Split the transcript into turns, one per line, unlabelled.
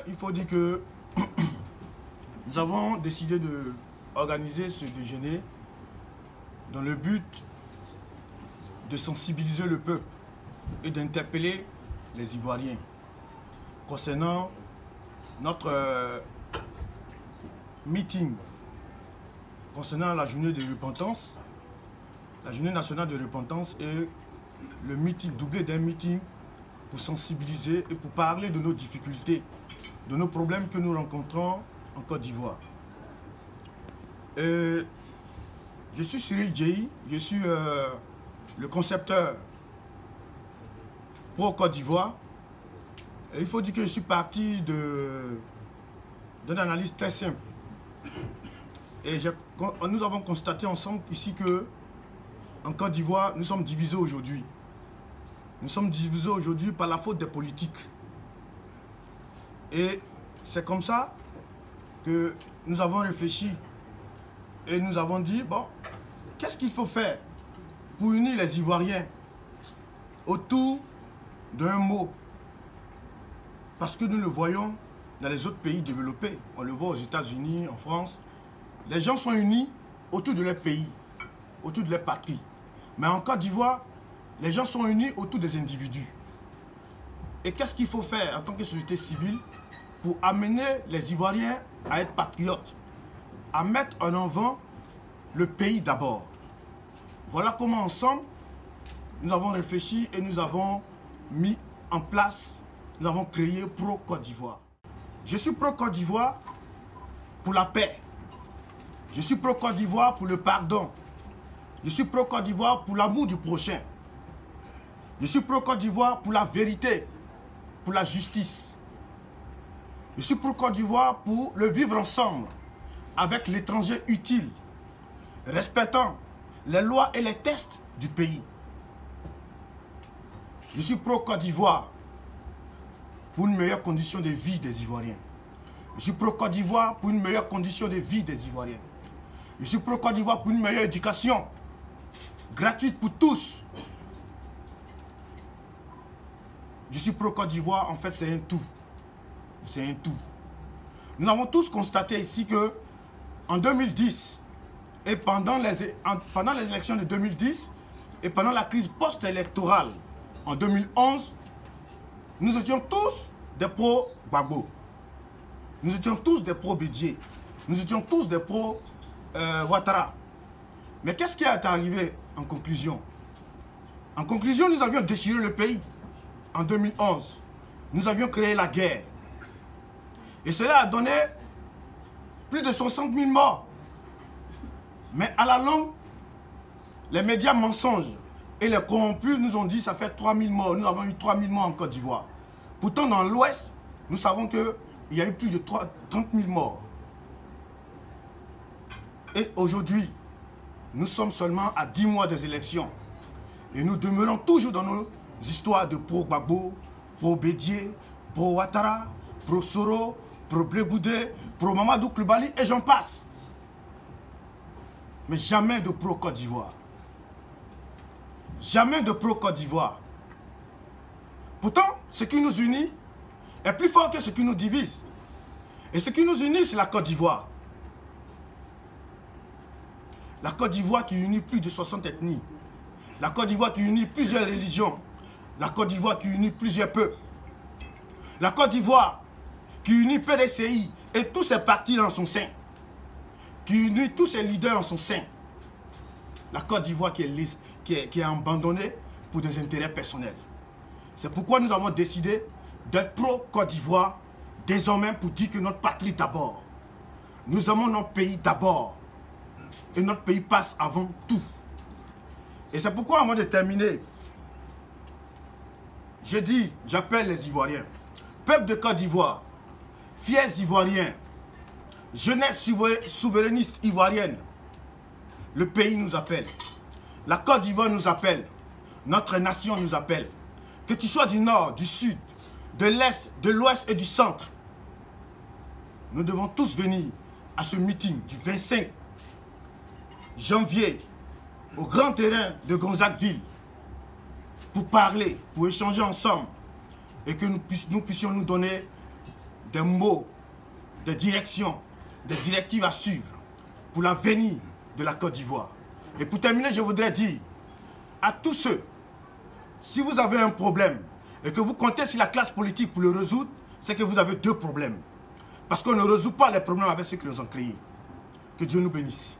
il faut dire que nous avons décidé d'organiser ce déjeuner dans le but de sensibiliser le peuple et d'interpeller les Ivoiriens concernant notre meeting, concernant la journée de repentance, la journée nationale de repentance et le meeting, doublé d'un meeting pour sensibiliser et pour parler de nos difficultés, de nos problèmes que nous rencontrons en Côte d'Ivoire. Je suis Cyril Djehi, je suis le concepteur pour Côte d'Ivoire. Il faut dire que je suis parti d'une analyse très simple. Et nous avons constaté ensemble ici que en Côte d'Ivoire, nous sommes divisés aujourd'hui. Nous sommes divisés aujourd'hui par la faute des politiques. Et c'est comme ça que nous avons réfléchi et nous avons dit, bon, qu'est-ce qu'il faut faire pour unir les Ivoiriens autour d'un mot? Parce que nous le voyons dans les autres pays développés. On le voit aux États-Unis, en France. Les gens sont unis autour de leur pays, autour de leur patrie. Mais en Côte d'Ivoire, les gens sont unis autour des individus. Et qu'est-ce qu'il faut faire en tant que société civile pour amener les Ivoiriens à être patriotes, à mettre en avant le pays d'abord? Voilà comment ensemble, nous avons réfléchi et nous avons mis en place, nous avons créé Pro Côte d'Ivoire. Je suis Pro Côte d'Ivoire pour la paix. Je suis Pro Côte d'Ivoire pour le pardon. Je suis Pro Côte d'Ivoire pour l'amour du prochain. Je suis Pro Côte d'Ivoire pour la vérité, pour la justice. Je suis Pro Côte d'Ivoire pour le vivre ensemble avec l'étranger utile, respectant les lois et les textes du pays. Je suis Pro Côte d'Ivoire pour une meilleure condition de vie des Ivoiriens. Je suis Pro Côte d'Ivoire pour une meilleure condition de vie des Ivoiriens. Je suis Pro Côte d'Ivoire pour une meilleure éducation gratuite pour tous. Je suis Pro Côte d'Ivoire, en fait c'est un tout. C'est un tout. Nous avons tous constaté ici que en 2010 et pendant les élections de 2010 et pendant la crise post-électorale en 2011, nous étions tous des pro-Gbagbo. Nous étions tous des pro-Bédié. Nous étions tous des pro-Ouattara. Mais qu'est-ce qui est arrivé en conclusion? En conclusion, nous avions déchiré le pays en 2011. Nous avions créé la guerre. Et cela a donné plus de 60 000 morts. Mais à la longue, les médias mensonges et les corrompus nous ont dit que ça fait 3 000 morts. Nous avons eu 3 000 morts en Côte d'Ivoire. Pourtant, dans l'Ouest, nous savons qu'il y a eu plus de 30 000 morts. Et aujourd'hui, nous sommes seulement à 10 mois des élections. Et nous demeurons toujours dans nos histoires de pro-Gbagbo, pro-Bédié, pro-Ouattara, pro-Soro, pro-Blé Goudé, pro-Mamadou Coulibaly et j'en passe. Mais jamais de pro-Côte d'Ivoire. Jamais de pro-Côte d'Ivoire. Pourtant, ce qui nous unit est plus fort que ce qui nous divise. Et ce qui nous unit, c'est la Côte d'Ivoire. La Côte d'Ivoire qui unit plus de 60 ethnies. La Côte d'Ivoire qui unit plusieurs religions. La Côte d'Ivoire qui unit plusieurs peuples. La Côte d'Ivoire qui unit PDCI et tous ses partis dans son sein. Qui unit tous ses leaders en son sein. La Côte d'Ivoire qui est abandonnée pour des intérêts personnels. C'est pourquoi nous avons décidé d'être pro-Côte d'Ivoire désormais pour dire que notre patrie d'abord. Nous aimons notre pays d'abord. Et notre pays passe avant tout. Et c'est pourquoi, avant de terminer, je dis, j'appelle les Ivoiriens, peuple de Côte d'Ivoire, fiers Ivoiriens, jeunesse souverainiste ivoirienne, le pays nous appelle, la Côte d'Ivoire nous appelle, notre nation nous appelle. Que tu sois du nord, du sud, de l'est, de l'ouest et du centre, nous devons tous venir à ce meeting du 25 janvier au grand terrain de Gonzagueville pour parler, pour échanger ensemble et que nous puissions nous donner des mots, des directions, des directives à suivre pour l'avenir de la Côte d'Ivoire. Et pour terminer, je voudrais dire à tous ceux, si vous avez un problème et que vous comptez sur la classe politique pour le résoudre, c'est que vous avez deux problèmes. Parce qu'on ne résout pas les problèmes avec ceux qui les ont créés. Que Dieu nous bénisse.